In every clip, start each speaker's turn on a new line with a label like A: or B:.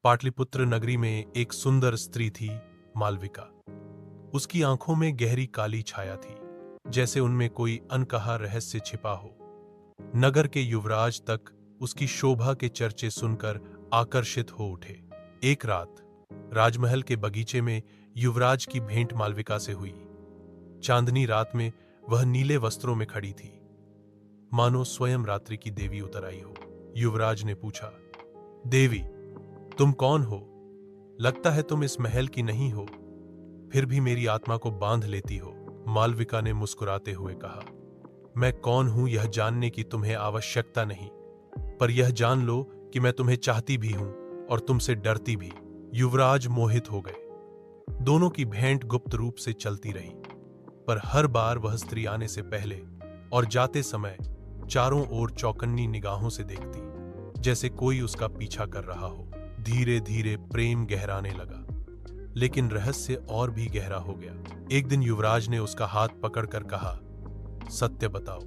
A: पाटलिपुत्र नगरी में एक सुंदर स्त्री थी, मालविका। उसकी आंखों में गहरी काली छाया थी, जैसे उनमें कोई अनकहा रहस्य छिपा हो। नगर के युवराज तक उसकी शोभा के चर्चे सुनकर आकर्षित हो उठे। एक रात राजमहल के बगीचे में युवराज की भेंट मालविका से हुई। चांदनी रात में वह नीले वस्त्रों में खड़ी थी, मानो स्वयं रात्रि की देवी उतर आई हो। युवराज ने पूछा, देवी, तुम कौन हो? लगता है तुम इस महल की नहीं हो, फिर भी मेरी आत्मा को बांध लेती हो। मालविका ने मुस्कुराते हुए कहा, मैं कौन हूं यह जानने की तुम्हें आवश्यकता नहीं, पर यह जान लो कि मैं तुम्हें चाहती भी हूं और तुमसे डरती भी। युवराज मोहित हो गए। दोनों की भेंट गुप्त रूप से चलती रही, पर हर बार वह स्त्री आने से पहले और जाते समय चारों ओर चौकन्नी निगाहों से देखती, जैसे कोई उसका पीछा कर रहा हो। धीरे धीरे प्रेम गहराने लगा, लेकिन रहस्य और भी गहरा हो गया। एक दिन युवराज ने उसका हाथ पकड़कर कहा, सत्य बताओ,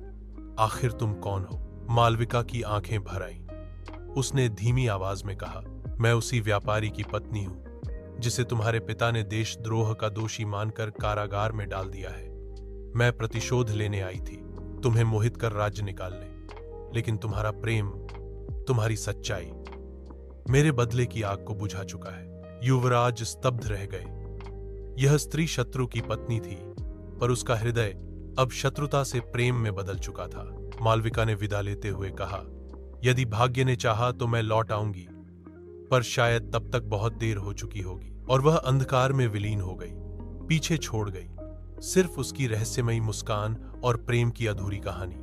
A: आखिर तुम कौन हो? मालविका की आंखें भर आईं। उसने धीमी आवाज में कहा, मैं उसी व्यापारी की पत्नी हूं जिसे तुम्हारे पिता ने देशद्रोह का दोषी मानकर कारागार में डाल दिया है। मैं प्रतिशोध लेने आई थी, तुम्हें मोहित कर राज्य निकालने, लेकिन तुम्हारा प्रेम, तुम्हारी सच्चाई मेरे बदले की आग को बुझा चुका है। युवराज स्तब्ध रह गए। यह स्त्री शत्रु की पत्नी थी, पर उसका हृदय अब शत्रुता से प्रेम में बदल चुका था। मालविका ने विदा लेते हुए कहा, यदि भाग्य ने चाहा तो मैं लौट आऊंगी, पर शायद तब तक बहुत देर हो चुकी होगी। और वह अंधकार में विलीन हो गई, पीछे छोड़ गई सिर्फ उसकी रहस्यमयी मुस्कान और प्रेम की अधूरी कहानी।